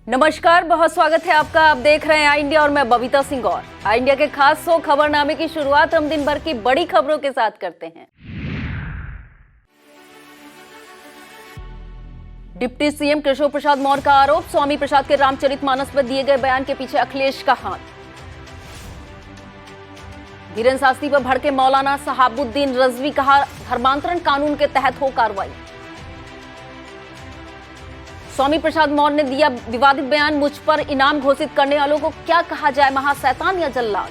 नमस्कार, बहुत स्वागत है आपका। आप देख रहे हैं आई इंडिया और मैं बबीता सिंह। और आई इंडिया के खास 100 खबरनामे की शुरुआत हम दिन भर की बड़ी खबरों के साथ करते हैं। डिप्टी सीएम केशव प्रसाद मौर्य का आरोप, स्वामी प्रसाद के रामचरितमानस पर दिए गए बयान के पीछे अखिलेश का हाथ। धीरेन्द्र शास्त्री पर भड़के मौलाना सहाबुद्दीन रजवी, कहा धर्मांतरण कानून के तहत हो कार्रवाई। स्वामी प्रसाद मौर्य ने दिया विवादित बयान, मुझ पर इनाम घोषित करने वालों को क्या कहा जाए, महाशैतान या जल्लाद।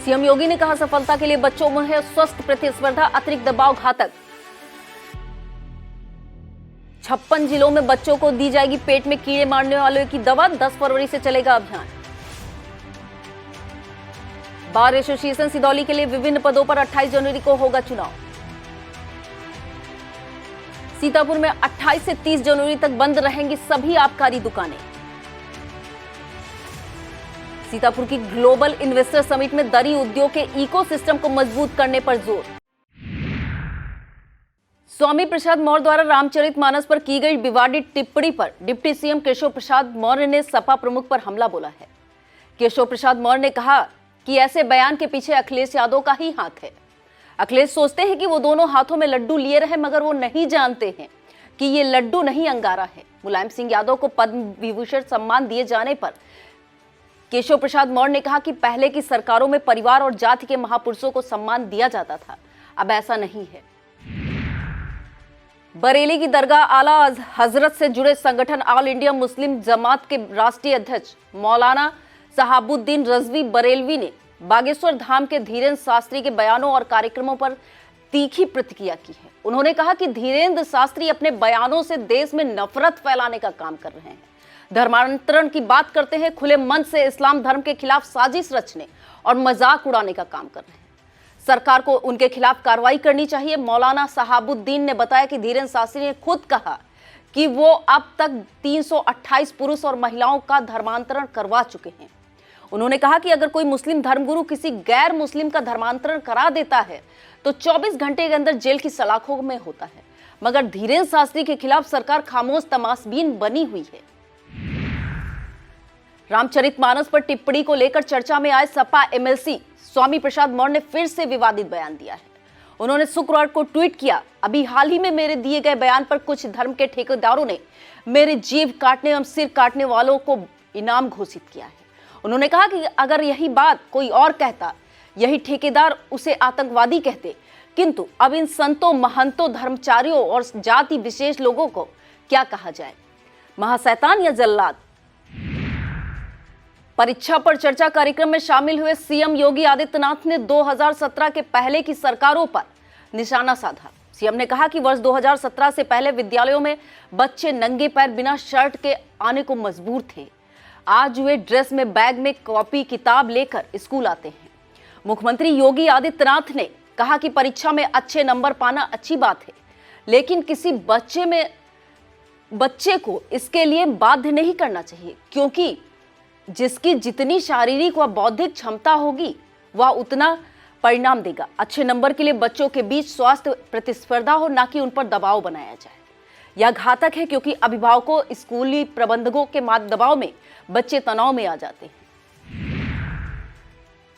सीएम योगी ने कहा सफलता के लिए बच्चों में है स्वस्थ प्रतिस्पर्धा, अतिरिक्त दबाव घातक। 56 जिलों में बच्चों को दी जाएगी पेट में कीड़े मारने वालों की दवा, 10 फरवरी से चलेगा अभियान। बार एसोसिएशन सिदौली के लिए विभिन्न पदों पर 28 जनवरी को होगा चुनाव। सीतापुर में 28 से 30 जनवरी तक बंद रहेंगी सभी आबकारी दुकानें। सीतापुर की ग्लोबल इन्वेस्टर समिट में दरी उद्योग के इकोसिस्टम को मजबूत करने पर जोर। स्वामी प्रसाद मौर्य द्वारा रामचरितमानस पर की गई विवादित टिप्पणी पर डिप्टी सीएम केशव प्रसाद मौर्य ने सपा प्रमुख पर हमला बोला है। केशव प्रसाद मौर्य ने कहा कि ऐसे बयान के पीछे अखिलेश यादव का ही हाथ है। अखिलेश सोचते हैं कि वो दोनों हाथों में लड्डू लिए रहे, मगर वो नहीं जानते हैं कि ये लड्डू नहीं अंगारा है। मुलायम सिंह यादव को पद्म विभूषण सम्मान दिए जाने पर केशव प्रसाद मौर्य ने कहा कि पहले की सरकारों में परिवार और जाति के महापुरुषों को सम्मान दिया जाता था, अब ऐसा नहीं है। बरेली की दरगाह आला हजरत से जुड़े संगठन ऑल इंडिया मुस्लिम जमात के राष्ट्रीय अध्यक्ष मौलाना सहाबुद्दीन रजवी बरेलवी ने बागेश्वर धाम के धीरेन्द्र शास्त्री के बयानों और कार्यक्रमों पर तीखी प्रतिक्रिया की है। उन्होंने कहा कि धीरेन्द्र शास्त्री अपने बयानों से देश में नफरत फैलाने का काम कर रहे हैं, धर्मांतरण की बात करते हैं, खुले मन से इस्लाम धर्म के खिलाफ साजिश रचने और मजाक उड़ाने का काम कर रहे हैं। सरकार को उनके खिलाफ कार्रवाई करनी चाहिए। मौलाना सहाबुद्दीन ने बताया कि धीरेन्द्र शास्त्री ने खुद कहा कि वो अब तक 328 पुरुष और महिलाओं का धर्मांतरण करवा चुके हैं। उन्होंने कहा कि अगर कोई मुस्लिम धर्मगुरु किसी गैर मुस्लिम का धर्मांतरण करा देता है तो 24 घंटे के अंदर जेल की सलाखों में होता है, मगर धीरेन्द्र शास्त्री के खिलाफ सरकार खामोश तमाशबीन बनी हुई है। रामचरितमानस पर टिप्पणी को लेकर चर्चा में आए सपा एमएलसी स्वामी प्रसाद मौर्य ने फिर से विवादित बयान दिया है। उन्होंने शुक्रवार को ट्वीट किया, अभी हाल ही में मेरे दिए गए बयान पर कुछ धर्म के ठेकेदारों ने मेरे जीभ काटने एवं सिर काटने वालों को इनाम घोषित किया है। उन्होंने कहा कि अगर यही बात कोई और कहता, यही ठेकेदार उसे आतंकवादी कहते, किंतु अब इन संतों, महंतों, धर्मचारियों और जाति विशेष लोगों को क्या कहा जाए, महाशैतान या जल्लाद। परीक्षा पर चर्चा कार्यक्रम में शामिल हुए सीएम योगी आदित्यनाथ ने 2017 के पहले की सरकारों पर निशाना साधा। सीएम ने कहा कि वर्ष 2017 से पहले विद्यालयों में बच्चे नंगे पैर बिना शर्ट के आने को मजबूर थे। आज वे ड्रेस में, बैग में कॉपी किताब लेकर स्कूल आते हैं। मुख्यमंत्री योगी आदित्यनाथ ने कहा कि परीक्षा में अच्छे नंबर पाना अच्छी बात है, लेकिन किसी बच्चे को इसके लिए बाध्य नहीं करना चाहिए, क्योंकि जिसकी जितनी शारीरिक व बौद्धिक क्षमता होगी वह उतना परिणाम देगा। अच्छे नंबर के लिए बच्चों के बीच स्वास्थ्य प्रतिस्पर्धा हो, ना कि उन पर दबाव बनाया जाए। यह घातक है, क्योंकि अभिभावकों, स्कूली प्रबंधकों के दबाव में बच्चे तनाव में आ जाते हैं।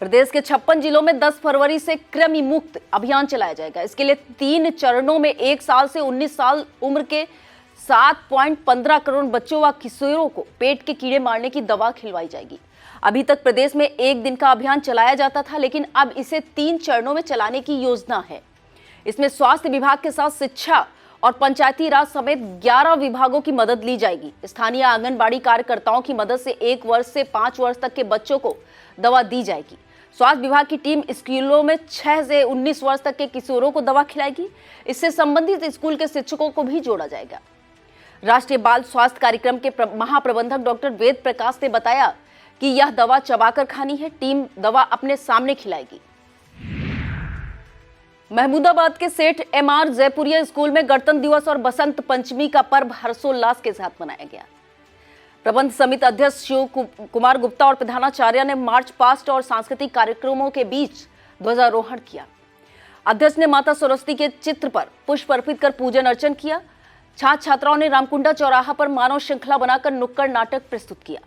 प्रदेश के 56 जिलों में 10 फरवरी से कृमि मुक्त अभियान चलाया जाएगा। इसके लिए 3 चरणों में 1 साल से 19 साल उम्र के 7.15 करोड़ बच्चों व किशोरों को पेट के कीड़े मारने की दवा खिलवाई जाएगी। अभी तक प्रदेश में 1 दिन का अभियान चलाया जाता था, लेकिन अब इसे 3 चरणों में चलाने की योजना है। इसमें स्वास्थ्य विभाग के साथ शिक्षा और पंचायती राज समेत 11 विभागों की मदद ली जाएगी। स्थानीय आंगनबाड़ी कार्यकर्ताओं की मदद से 1 वर्ष से 5 वर्ष तक के बच्चों को दवा दी जाएगी। स्वास्थ्य विभाग की टीम स्कूलों में 6 से 19 वर्ष तक के किशोरों को दवा खिलाएगी। इससे संबंधित स्कूल के शिक्षकों को भी जोड़ा जाएगा। राष्ट्रीय बाल स्वास्थ्य कार्यक्रम के महाप्रबंधक डॉक्टर वेद प्रकाश ने बताया कि यह दवा चबाकर खानी है। टीम दवा अपने सामने खिलाएगी। महमूदाबाद के सेठ एमआर जयपुरिया स्कूल में गणतंत्र दिवस और बसंत पंचमी का पर्व हर्षोल्लास के साथ मनाया गया। प्रबंध समिति अध्यक्ष शिव कुमार गुप्ता और प्रधानाचार्य ने मार्च पास्ट और सांस्कृतिक कार्यक्रमों के बीच ध्वजारोहण किया। अध्यक्ष ने माता सरस्वती के चित्र पर पुष्प अर्पित कर पूजन अर्चन किया। छात्र छात्राओं ने रामकुंडा चौराहा पर मानव श्रृंखला बनाकर नुक्कड़ नाटक प्रस्तुत किया।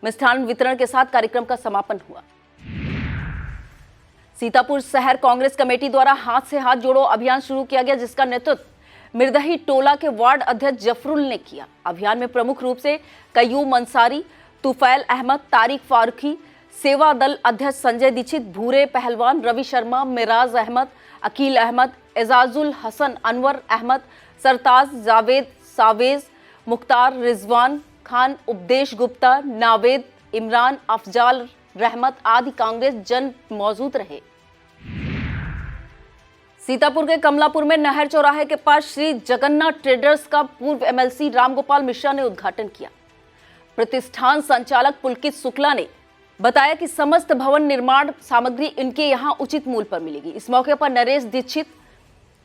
मिष्ठान वितरण के साथ कार्यक्रम का समापन हुआ। सीतापुर शहर कांग्रेस कमेटी द्वारा हाथ से हाथ जोड़ो अभियान शुरू किया गया, जिसका नेतृत्व मिर्दही टोला के वार्ड अध्यक्ष जफरुल ने किया। अभियान में प्रमुख रूप से कयूम अंसारी, तुफैल अहमद, तारिक फारूकी, सेवा दल अध्यक्ष संजय दीक्षित, भूरे पहलवान, रवि शर्मा, मिराज अहमद, अकील अहमद, एजाजुल हसन, अनवर अहमद, सरताज, जावेद, सावेज, मुख्तार, रिजवान खान, उपदेश गुप्ता, नावेद, इमरान, अफजाल, रहमत आदि कांग्रेस जन मौजूद रहे। सीतापुर के कमलापुर में नहर चौराहे के पास श्री जगन्नाथ ट्रेडर्स का पूर्व एमएलसी रामगोपाल मिश्रा ने उद्घाटन किया। प्रतिष्ठान संचालक पुलकित शुक्ला ने बताया कि समस्त भवन निर्माण सामग्री इनके यहां उचित मूल्य पर मिलेगी। इस मौके पर नरेश दीक्षित,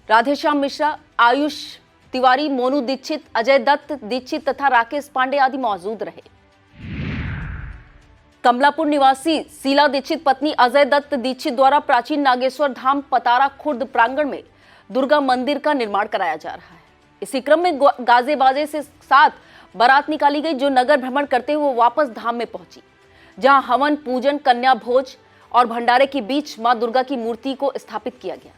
राधेश्याम मिश्रा, आयुष तिवारी, मोनू दीक्षित, अजय दत्त दीक्षित तथा राकेश पांडे आदि मौजूद रहे। कमलापुर निवासी शीला दीक्षित पत्नी अजय दत्त दीक्षित द्वारा प्राचीन नागेश्वर धाम पतारा खुर्द प्रांगण में दुर्गा मंदिर का निर्माण कराया जा रहा है। इसी क्रम में गाजे बाजे से साथ बारात निकाली गई, जो नगर भ्रमण करते हुए वापस धाम में पहुंची, जहां हवन, पूजन, कन्या भोज और भंडारे के बीच मां दुर्गा की मूर्ति को स्थापित किया गया।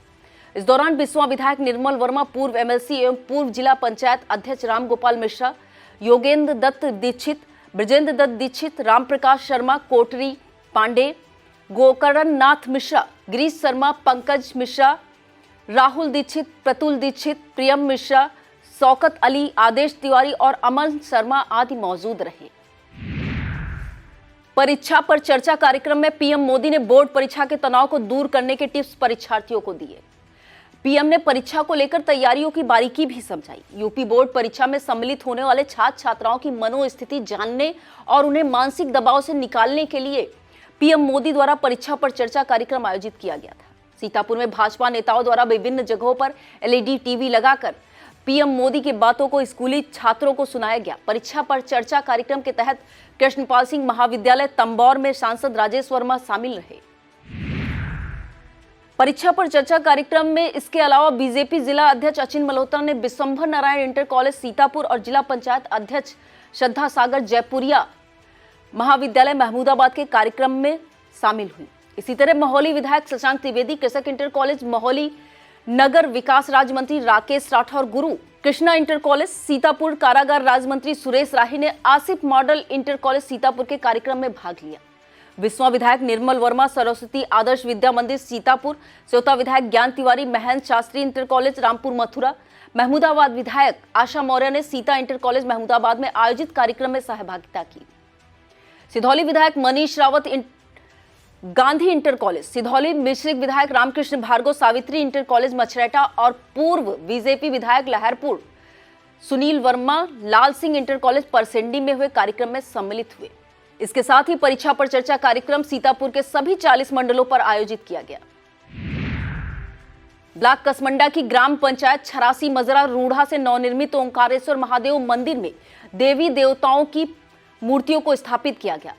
इस दौरान बिस्वा विधायक निर्मल वर्मा, पूर्व एमएलसी एवं पूर्व जिला पंचायत अध्यक्ष रामगोपाल मिश्रा, योगेंद्र दत्त दीक्षित, ब्रजेंद्र दत्त दीक्षित, रामप्रकाश शर्मा, कोटरी पांडे, गोकर्ण नाथ मिश्रा, गिरीश शर्मा, पंकज मिश्रा, राहुल दीक्षित, प्रतुल दीक्षित, प्रियम मिश्रा, शौकत अली, आदेश तिवारी और अमन शर्मा आदि मौजूद रहे। परीक्षा पर चर्चा कार्यक्रम में पीएम मोदी ने बोर्ड परीक्षा के तनाव को दूर करने के टिप्स परीक्षार्थियों को दिए। पीएम ने परीक्षा को लेकर तैयारियों की बारीकी भी समझाई। यूपी बोर्ड परीक्षा में सम्मिलित होने वाले छात्र छात्राओं की मनोस्थिति जानने और उन्हें मानसिक दबाव से निकालने के लिए पीएम मोदी द्वारा परीक्षा पर चर्चा कार्यक्रम आयोजित किया गया था। सीतापुर में भाजपा नेताओं द्वारा विभिन्न जगहों पर एलईडी टीवी लगाकर पीएम मोदी की बातों को स्कूली छात्रों को सुनाया गया। परीक्षा पर चर्चा कार्यक्रम के तहत कृष्णपाल सिंह महाविद्यालय तंबौर में सांसद राजेश वर्मा शामिल रहे। परीक्षा पर चर्चा कार्यक्रम में इसके अलावा बीजेपी जिला अध्यक्ष अचिन मल्होत्रा ने विशंभर नारायण इंटर कॉलेज सीतापुर और जिला पंचायत अध्यक्ष श्रद्धा सागर जयपुरिया महाविद्यालय महमूदाबाद के कार्यक्रम में शामिल हुई। इसी तरह मोहाली विधायक शशांक त्रिवेदी, कृषक इंटर कॉलेज मोहाली, नगर विकास राज्य मंत्री राकेश राठौर गुरु कृष्णा इंटर कॉलेज सीतापुर, कारागार राज्य मंत्री सुरेश राही ने Asif model inter college Sitapur के कार्यक्रम में भाग लिया। विस्वा विधायक निर्मल वर्मा सरस्वती आदर्श विद्या मंदिर सीतापुर, सेवता विधायक ज्ञान तिवारी महेंद्र शास्त्री इंटर कॉलेज रामपुर मथुरा, महमूदाबाद विधायक आशा मौर्य ने सीता इंटर कॉलेज महमूदाबाद में आयोजित कार्यक्रम में सहभागिता की। सिधौली विधायक मनीष रावत गांधी इंटर कॉलेज सिधौली, मिश्रिक विधायक रामकृष्ण भार्गव सावित्री इंटर कॉलेज मछरेटा और पूर्व बीजेपी विधायक लहरपुर सुनील वर्मा लाल सिंह इंटर कॉलेज परसेंडी में हुए कार्यक्रम में सम्मिलित हुए। इसके साथ ही परीक्षा पर चर्चा कार्यक्रम सीतापुर के सभी 40 मंडलों पर आयोजित किया गया। ब्लॉक कसमंडा की ग्राम पंचायत छरासी मजरा रूढ़ा से नवनिर्मित ओंकारेश्वर महादेव मंदिर में देवी देवताओं की मूर्तियों को स्थापित किया गया।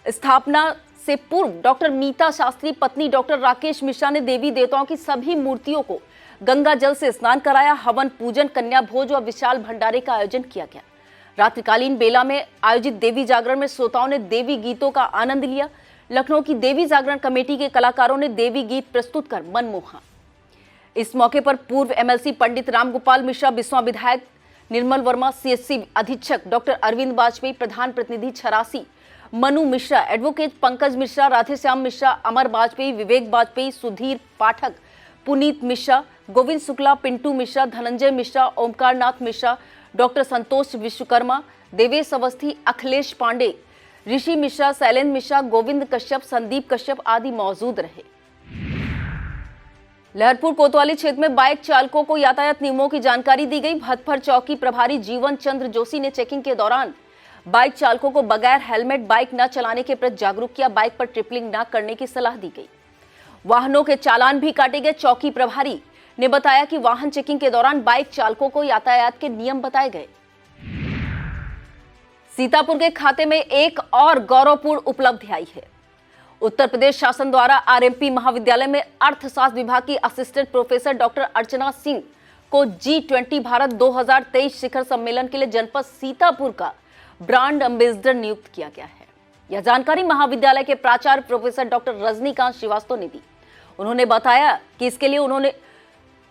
स्थापना से पूर्व डॉक्टर मीता शास्त्री पत्नी डॉक्टर राकेश मिश्रा ने देवी देवताओं की सभी मूर्तियों को गंगा जल से स्नान कराया। हवन, पूजन, कन्या भोज और विशाल भंडारे का आयोजन किया गया। रात्रिकालीन बेला में आयोजित देवी जागरण में श्रोताओं ने देवी गीतों का आनंद लिया। लखनऊ की देवी जागरण कमेटी के कलाकारों ने देवी गीत प्रस्तुत कर मन मोहा। इस मौके पर पूर्व एमएलसी पंडित रामगोपाल मिश्रा, बिस्वा विधायक निर्मल वर्मा, सीएससी अधीक्षक डॉक्टर अरविंद वाजपेयी, प्रधान प्रतिनिधि छरासी मनु मिश्रा, एडवोकेट पंकज मिश्रा, राधेश्याम मिश्रा, अमर वाजपेयी, विवेक वाजपेयी, सुधीर पाठक, पुनीत मिश्रा, गोविंद शुक्ला, पिंटू मिश्रा, धनंजय मिश्रा, ओमकार नाथ मिश्रा, डॉक्टर संतोष विश्वकर्मा, देवेश अवस्थी, अखिलेश पांडे, ऋषि मिश्रा, शैलेंद्र मिश्रा, गोविंद कश्यप, संदीप कश्यप आदि मौजूद रहे। लहरपुर कोतवाली क्षेत्र में बाइक चालकों को यातायात नियमों की जानकारी दी गई। भतभर चौकी प्रभारी जीवन चंद्र जोशी ने चेकिंग के दौरान बाइक चालकों को बगैर हेलमेट बाइक न चलाने के प्रति जागरूक किया। बाइक पर ट्रिपलिंग न करने की सलाह दी गई। वाहनों के चालान भी काटे गए। चौकी प्रभारी ने बताया कि वाहन चेकिंग के दौरान बाइक चालकों को यातायात के नियम बताए गए। सीतापुर के खाते में एक और गौरवपूर्ण उपलब्धि आई है। उत्तर प्रदेश शासन द्वारा आरएमपी महाविद्यालय में अर्थशास्त्र विभाग की assistant professor doctor Archana Singh को G20 भारत 2023 शिखर सम्मेलन के लिए जनपद सीतापुर का ब्रांड एम्बेसडर नियुक्त किया गया है। यह जानकारी महाविद्यालय के प्राचार्य प्रोफेसर डॉक्टर रजनीकांत श्रीवास्तव ने दी। उन्होंने बताया कि इसके लिए उन्होंने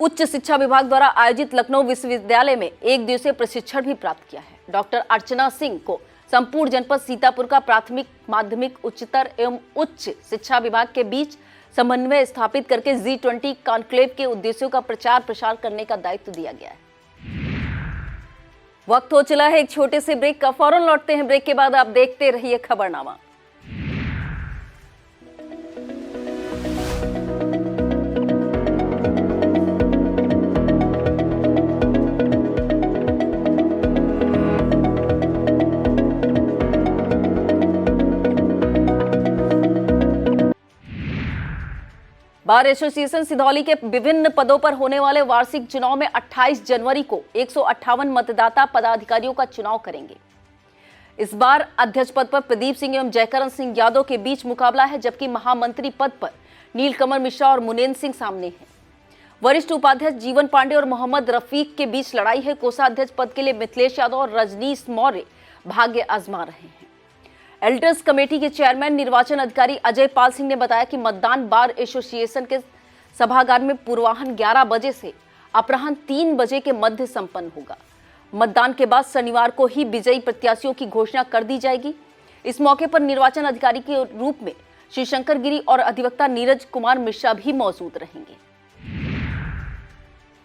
उच्च शिक्षा विभाग द्वारा आयोजित लखनऊ विश्वविद्यालय में एक दिवसीय प्रशिक्षण भी प्राप्त किया है। डॉक्टर अर्चना सिंह को संपूर्ण जनपद सीतापुर का प्राथमिक, माध्यमिक, उच्चतर एवं उच्च शिक्षा विभाग के बीच समन्वय स्थापित करके G20 कॉन्क्लेव के उद्देश्यों का प्रचार प्रसार करने का दायित्व दिया गया है। वक्त हो चला है एक छोटे से ब्रेक का, फौरन लौटते हैं ब्रेक के बाद। आप देखते रहिए खबरनामा। बार एसोसिएशन सिधौली के विभिन्न पदों पर होने वाले वार्षिक चुनाव में 28 जनवरी को 158 मतदाता पदाधिकारियों का चुनाव करेंगे। इस बार अध्यक्ष पद पर प्रदीप सिंह एवं जयकरण सिंह यादव के बीच मुकाबला है, जबकि महामंत्री पद पर नीलकमल मिश्रा और मुनेन्द्र सिंह सामने हैं। वरिष्ठ उपाध्यक्ष जीवन पांडे और मोहम्मद रफीक के बीच लड़ाई है। कोषाध्यक्ष पद के लिए मिथिलेश यादव और रजनीश मौर्य भाग्य आजमा रहे हैं। एल्डर्स कमेटी के चेयरमैन निर्वाचन अधिकारी अजय पाल सिंह ने बताया कि मतदान बार एसोसिएशन के सभागार में पूर्वाह्न 11 बजे से अपराह्न 3 बजे के मध्य संपन्न होगा। मतदान के बाद शनिवार को ही विजयी प्रत्याशियों की घोषणा कर दी जाएगी। इस मौके पर निर्वाचन अधिकारी के रूप में श्री शंकर गिरी और अधिवक्ता नीरज कुमार मिश्रा भी मौजूद रहेंगे।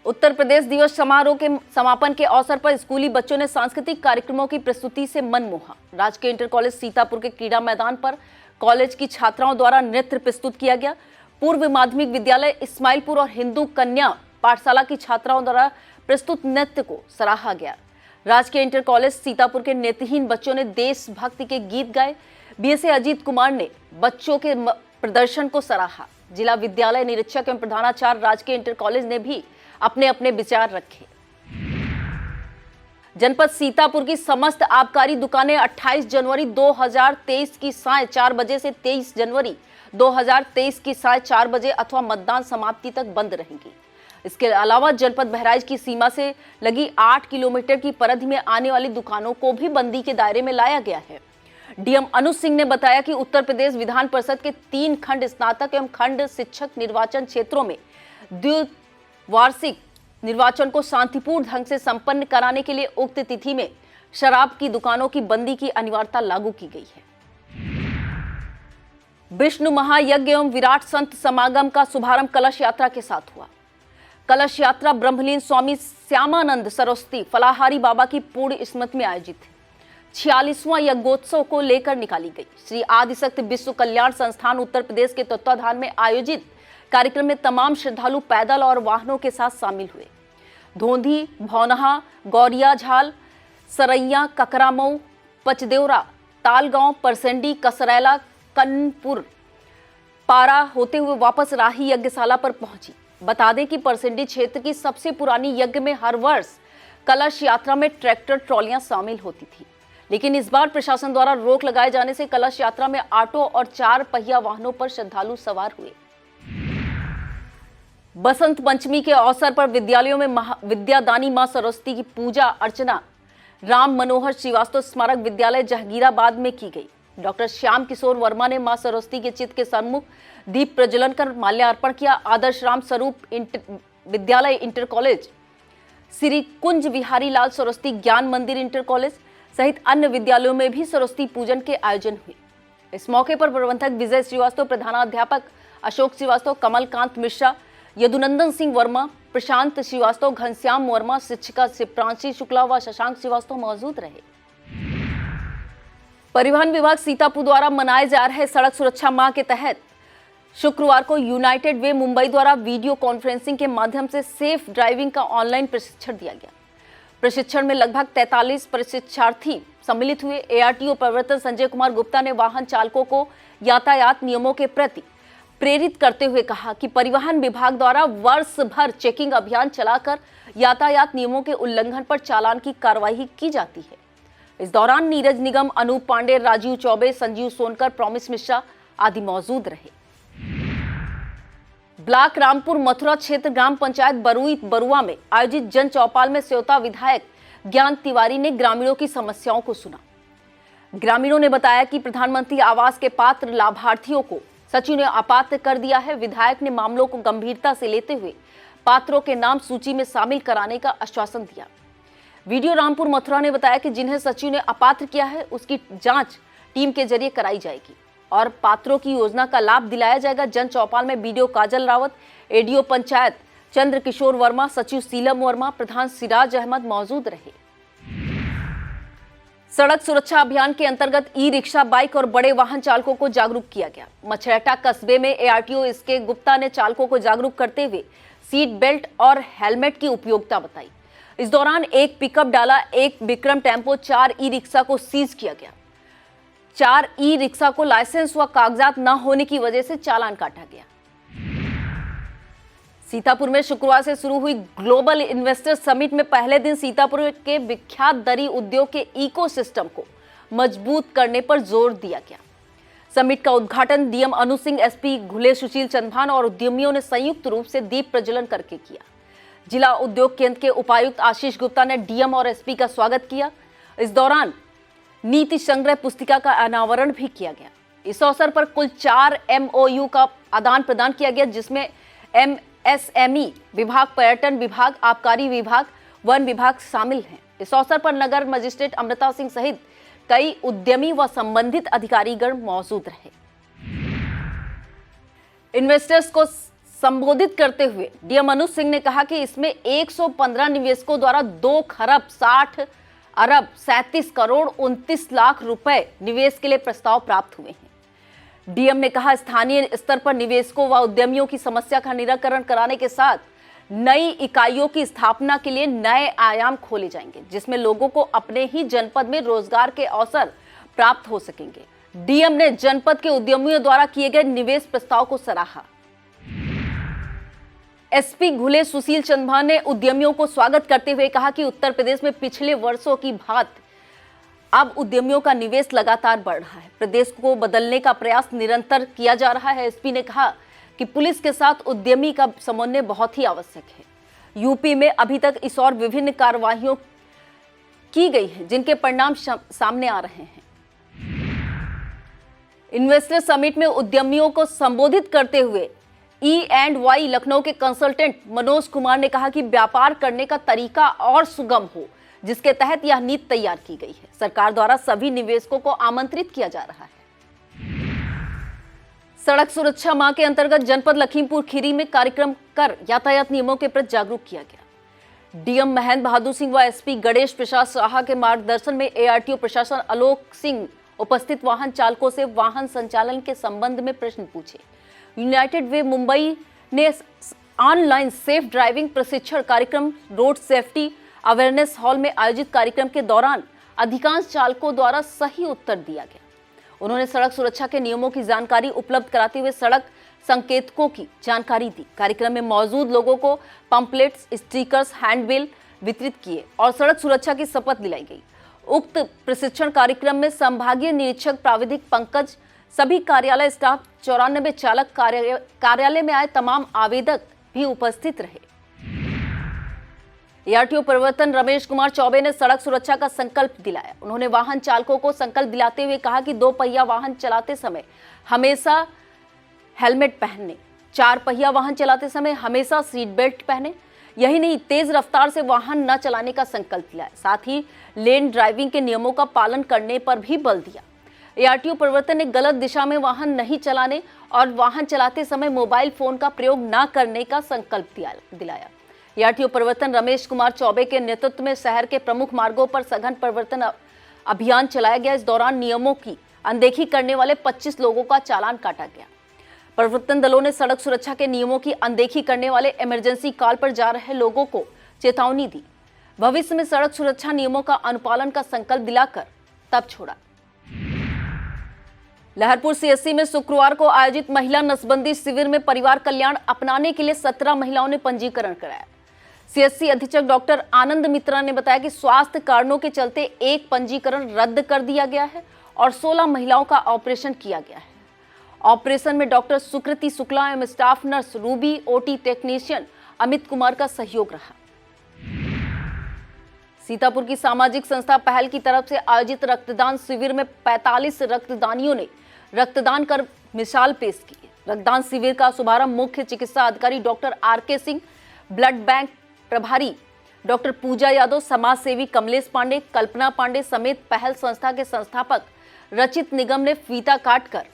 उत्तर प्रदेश दिवस समारोह के समापन के अवसर पर स्कूली बच्चों ने सांस्कृतिक कार्यक्रमों की प्रस्तुति से मन मोहा। राजकीय इंटर कॉलेज सीतापुर के क्रीड़ा मैदान पर कॉलेज की छात्राओं द्वारा नृत्य प्रस्तुत किया गया। पूर्व माध्यमिक विद्यालय इस्माइलपुर और हिंदू कन्या पाठशाला की छात्राओं द्वारा प्रस्तुत नृत्य को सराहा गया। राजकीय इंटर कॉलेज सीतापुर के नेत्रहीन बच्चों ने देशभक्ति के गीत गाए। बीएसए अजीत कुमार ने बच्चों के प्रदर्शन को सराहा। जिला विद्यालय निरीक्षक एवं प्रधानाचार्य राजकीय इंटर कॉलेज ने भी अपने अपने विचार रखे। जनपद सीतापुर की समस्त आबकारी दुकानें 28 जनवरी 2023 की साय 4 बजे से 23 जनवरी 2023 की साय 4 बजे अथवा मतदान समाप्ति तक बंद रहेंगी। इसके अलावा जनपद बहराइच की सीमा से लगी 8 किलोमीटर की परिधि में आने वाली दुकानों को भी बंदी के दायरे में लाया गया है। डीएम अनुज सिंह ने बताया कि उत्तर प्रदेश विधान परिषद के 3 खंड स्नातक एवं खंड शिक्षक निर्वाचन क्षेत्रों में वार्षिक निर्वाचन को शांतिपूर्ण ढंग से संपन्न कराने के लिए उक्त तिथि में शराब की दुकानों की बंदी की अनिवार्यता लागू की गई है। विष्णु महायज्ञ एवं विराट संत समागम का शुभारंभ कलश यात्रा के साथ हुआ। कलश यात्रा ब्रह्मलीन स्वामी श्यामानंद सरस्वती फलाहारी बाबा की पूर्ण स्मृति में आयोजित है। 46वां यज्ञोत्सव को लेकर निकाली गई। श्री आदिशक्ति विश्व कल्याण संस्थान उत्तर प्रदेश के तत्वाधान में आयोजित कार्यक्रम में तमाम श्रद्धालु पैदल और वाहनों के साथ शामिल हुए। धोंधी, भौनहा, गौरिया झाल, सरैया, ककरामऊ, पचदेवरा, तालगांव, परसेंडी, कसरैला, कनपुर पारा होते हुए वापस राही यज्ञशाला पर पहुंची। बता दें कि परसेंडी क्षेत्र की सबसे पुरानी यज्ञ में हर वर्ष कलश यात्रा में ट्रैक्टर ट्रॉलियां शामिल होती थी, लेकिन इस बार प्रशासन द्वारा रोक लगाए जाने से कलश यात्रा में ऑटो और 4 पहिया वाहनों पर श्रद्धालु सवार हुए। बसंत पंचमी के अवसर पर विद्यालयों में विद्यादानी मां सरस्वती की पूजा अर्चना राम मनोहर श्रीवास्तव स्मारक विद्यालय जहांगीराबाद में की गई। डॉक्टर श्याम किशोर वर्मा ने मां सरस्वती के चित्र के सम्मुख दीप प्रज्वलन कर माल्यार्पण किया। आदर्श राम स्वरूप विद्यालय इंटर कॉलेज, श्री कुंज विहारी लाल सरस्वती ज्ञान मंदिर इंटर कॉलेज सहित अन्य विद्यालयों में भी सरस्वती पूजन के आयोजन हुए। इस मौके पर प्रबंधक विजय श्रीवास्तव, प्रधानाध्यापक अशोक श्रीवास्तव, कमलकांत मिश्रा, यदुनंदन सिंह वर्मा, प्रशांत श्रीवास्तव, घनश्याम वर्मा, शिक्षिका शिप्रांशी शुक्ला व शशांक श्रीवास्तव मौजूद रहे। परिवहन विभाग सीतापुर द्वारा मनाए जा रहे सड़क सुरक्षा माह के तहत शुक्रवार को यूनाइटेड वे मुंबई द्वारा वीडियो कॉन्फ्रेंसिंग के माध्यम से सेफ ड्राइविंग का ऑनलाइन प्रशिक्षण दिया गया। प्रशिक्षण में लगभग 43 प्रशिक्षार्थी सम्मिलित हुए। एआरटीओ प्रवर्तन संजय कुमार गुप्ता ने वाहन चालकों को यातायात नियमों के प्रति प्रेरित करते हुए कहा कि परिवहन विभाग द्वारा वर्ष भर चेकिंग अभियान चलाकर यातायात नियमों के उल्लंघन पर चालान की कार्रवाई की जाती है। इस दौरान नीरज निगम, अनूप पांडे, राजीव चौबे, संजीव सोनकर, प्रॉमिस मिश्रा आदि मौजूद रहे। ब्लॉक रामपुर मथुरा क्षेत्र ग्राम पंचायत बरुई बरुआ में आयोजित जन चौपाल में सेवता विधायक ज्ञान तिवारी ने ग्रामीणों की समस्याओं को सुना। ग्रामीणों ने बताया कि प्रधानमंत्री आवास के पात्र लाभार्थियों को सचिव ने अपात्र कर दिया है। विधायक ने मामलों को गंभीरता से लेते हुए पात्रों के नाम सूची में शामिल कराने का आश्वासन दिया। वीडियो रामपुर मथुरा ने बताया कि जिन्हें सचिव ने अपात्र किया है उसकी जांच टीम के जरिए कराई जाएगी और पात्रों की योजना का लाभ दिलाया जाएगा। जन चौपाल में बीडीओ काजल रावत, एडीओ पंचायत चंद्र किशोर वर्मा, सचिव सीलम वर्मा, प्रधान सिराज अहमद मौजूद रहे। सड़क सुरक्षा अभियान के अंतर्गत ई रिक्शा, बाइक और बड़े वाहन चालकों को जागरूक किया गया। मछरटा कस्बे में एआरटीओ इसके गुप्ता ने चालकों को जागरूक करते हुए सीट बेल्ट और हेलमेट की उपयोगिता बताई। इस दौरान एक पिकअप डाला, एक विक्रम टेम्पो, 4 ई रिक्शा को सीज किया गया। 4 ई रिक्शा को लाइसेंस व कागजात न होने की वजह से चालान काटा गया। सीतापुर में शुक्रवार से शुरू हुई ग्लोबल इन्वेस्टर समिट में पहले दिन सीतापुर के विख्यात दरी उद्योग के इकोसिस्टम को मजबूत करने पर जोर दिया गया। समिट का उद्घाटन डीएम अनु सिंह, एसपी घुले सुशील चंद्भान और उद्यमियों ने संयुक्त रूप से दीप प्रज्वलन करके किया। जिला उद्योग केंद्र के उपायुक्त आशीष गुप्ता ने डीएम और एसपी का स्वागत किया। इस दौरान नीति संग्रह पुस्तिका का अनावरण भी किया गया। इस अवसर पर कुल 4 MOU का आदान प्रदान किया गया, जिसमें MSME विभाग, पर्यटन विभाग, आबकारी विभाग, वन विभाग शामिल हैं। इस अवसर पर नगर मजिस्ट्रेट अमृता सिंह सहित कई उद्यमी व संबंधित अधिकारीगण मौजूद रहे। इन्वेस्टर्स को संबोधित करते हुए डीएम अनु सिंह ने कहा कि इसमें 115 निवेशकों द्वारा 2 खरब 60 अरब 37 करोड़ 29 लाख रुपए निवेश के लिए प्रस्ताव प्राप्त हुए हैं। डीएम ने कहा, स्थानीय स्तर पर निवेशकों व उद्यमियों की समस्या का निराकरण कराने के साथ नई इकाइयों की स्थापना के लिए नए आयाम खोले जाएंगे, जिसमें लोगों को अपने ही जनपद में रोजगार के अवसर प्राप्त हो सकेंगे। डीएम ने जनपद के उद्यमियों द्वारा किए गए निवेश प्रस्ताव को सराहा। एसपी घुले सुशील चंद्भान ने उद्यमियों को स्वागत करते हुए कहा कि उत्तर प्रदेश में पिछले वर्षों की भांति अब उद्यमियों का निवेश लगातार बढ़ रहा है। प्रदेश को बदलने का प्रयास निरंतर किया जा रहा है। एसपी ने कहा कि पुलिस के साथ उद्यमी का समन्वय बहुत ही आवश्यक है। यूपी में अभी तक इस और विभिन्न कार्रवाइयों की गई हैं, जिनके परिणाम सामने आ रहे हैं। इन्वेस्टर समिट में उद्यमियों को संबोधित करते हुए E&Y लखनऊ के कंसल्टेंट मनोज कुमार ने कहा कि व्यापार करने का तरीका और सुगम हो, जिसके तहत यह नीति तैयार की गई है। सरकार द्वारा सभी निवेशकों को आमंत्रित किया जा रहा है। सड़क सुरक्षा माह के अंतर्गत जनपद लखीमपुर खीरी में कार्यक्रम कर यातायात नियमों के प्रति जागरूक किया गया। डीएम महेंद्र बहादुर सिंह व एसपी गणेश प्रसाद साहा के मार्गदर्शन में एआरटीओ प्रशासन आलोक सिंह उपस्थित वाहन चालकों से वाहन संचालन के संबंध में प्रश्न पूछे। यूनाइटेड वे मुंबई ने ऑनलाइन सेफ ड्राइविंग प्रशिक्षण कार्यक्रम रोड सेफ्टी अवेयरनेस हॉल में आयोजित कार्यक्रम के दौरान अधिकांश चालकों द्वारा सही उत्तर दिया गया। उन्होंने सड़क सुरक्षा के नियमों की जानकारी उपलब्ध कराते हुए सड़क संकेतकों की जानकारी दी। कार्यक्रम में मौजूद लोगों को पंपलेट्स, स्टिकर्स, हैंडबिल वितरित किए और सड़क सुरक्षा की शपथ दिलाई गई। उक्त प्रशिक्षण कार्यक्रम में संभागीय निरीक्षक प्राविधिक पंकज, सभी कार्यालय स्टाफ, 94 चालक, कार्यालय में आए तमाम आवेदक भी उपस्थित रहे। एआरटीओ परिवर्तन रमेश कुमार चौबे ने सड़क सुरक्षा का संकल्प दिलाया। उन्होंने वाहन चालकों को संकल्प दिलाते हुए कहा कि 2 पहिया वाहन चलाते समय हमेशा हेलमेट पहनने, 4 पहिया वाहन चलाते समय हमेशा सीट बेल्ट पहने। यही नहीं, तेज रफ्तार से वाहन न चलाने का संकल्प दिलाया। साथ ही लेन ड्राइविंग के नियमों का पालन करने पर भी बल दिया। एआरटीओ परिवर्तन ने गलत दिशा में वाहन नहीं चलाने और वाहन चलाते समय मोबाइल फोन का प्रयोग न करने का संकल्प दिलाया। एआरटीओ परिवर्तन रमेश कुमार चौबे के नेतृत्व में शहर के प्रमुख मार्गों पर सघन परिवर्तन अभियान चलाया गया। इस दौरान नियमों की अनदेखी करने वाले 25 लोगों का चालान काटा गया। परिवर्तन दलों ने सड़क सुरक्षा के नियमों की अनदेखी करने वाले इमरजेंसी कॉल पर जा रहे लोगों को चेतावनी दी। भविष्य में सड़क सुरक्षा नियमों का अनुपालन का संकल्प दिलाकर तब छोड़ा। लहरपुर सीएससी में शुक्रवार को आयोजित महिला नसबंदी शिविर में परिवार कल्याण अपनाने के लिए 17 महिलाओं ने पंजीकरण कराया। सीएससी अधीक्षक डॉक्टर आनंद मित्रा ने बताया कि स्वास्थ्य कारणों के चलते एक पंजीकरण रद्द कर दिया गया है और 16 महिलाओं का ऑपरेशन किया गया है ऑपरेशन में डॉक्टर सुकृति शुक्ला एवं staff nurse Ruby, OT technician Amit Kumar का सहयोग रहा। सीतापुर की सामाजिक संस्था पहल की तरफ से आयोजित रक्तदान शिविर में 45 रक्तदानियों ने रक्तदान कर मिसाल पेश की। रक्तदान शिविर का शुभारंभ मुख्य चिकित्सा अधिकारी doctor R K. Singh, blood bank प्रभारी डॉक्टर पूजा यादव, समाज सेवी कमलेश पांडे, कल्पना पांडे समेत पहल संस्था के संस्थापक रचित निगम ने फीता काटकर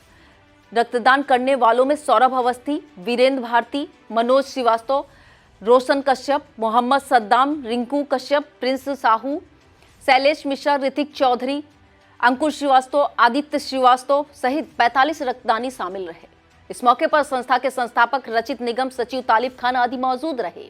रक्तदान करने वालों में सौरभ अवस्थी, वीरेंद्र भारती, मनोज श्रीवास्तव, रोशन कश्यप, मोहम्मद सद्दाम, रिंकू कश्यप, प्रिंस साहू, शैलेश मिश्रा, ऋतिक चौधरी, अंकुर श्रीवास्तव, आदित्य श्रीवास्तव सहित 45 रक्तदानी शामिल रहे। इस मौके पर संस्था के संस्थापक रचित निगम सचिव तालिब खान आदि मौजूद रहे।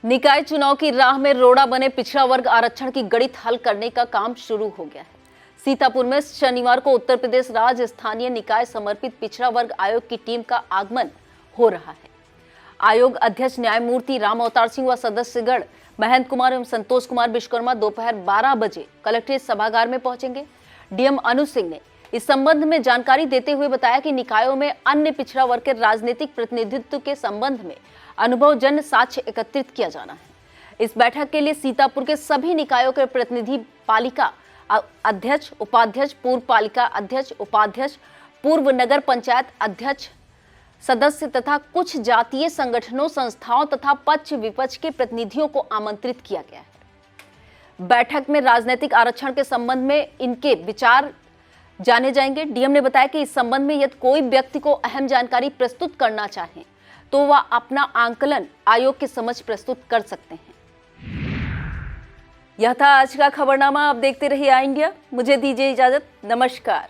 निकाय चुनाव की राह में रोड़ा बने पिछड़ा वर्ग आरक्षण की गणित हल करने का काम शुरू हो गया है। सीतापुर में शनिवार को उत्तर प्रदेश राज्य स्थानीय निकाय समर्पित पिछड़ा वर्ग आयोग की टीम का आगमन हो रहा है। आयोग अध्यक्ष न्यायमूर्ति राम अवतार सिंह व सदस्यगण महेंद्र कुमार एवं संतोष कुमार विश्वकर्मा दोपहर 12 बजे कलेक्ट्रेट सभागार में पहुंचेंगे। डीएम अनुज सिंह ने इस संबंध में जानकारी देते हुए बताया कि निकायों में अन्य पिछड़ा वर्ग के राजनीतिक प्रतिनिधित्व के संबंध में अनुभवजन्य साक्ष्य एकत्रित किया जाना है। इस बैठक के लिए सीतापुर के सभी निकायों के प्रतिनिधि, पालिका अध्यक्ष, उपाध्यक्ष, पूर्व पालिका अध्यक्ष, उपाध्यक्ष, पूर्व नगर पंचायत अध्यक्ष, सदस्य तथा कुछ जातीय संगठनों, संस्थाओं तथा पक्ष विपक्ष के प्रतिनिधियों को आमंत्रित किया गया है। बैठक में राजनीतिक आरक्षण के संबंध में इनके विचार जाने जाएंगे। डीएम ने बताया कि इस संबंध में यदि कोई व्यक्ति को अहम जानकारी प्रस्तुत करना चाहे तो वह अपना आंकलन आयोग के समक्ष प्रस्तुत कर सकते हैं। यह था आज का खबरनामा। आप देखते रहिए आई इंडिया। मुझे दीजिए इजाजत। नमस्कार।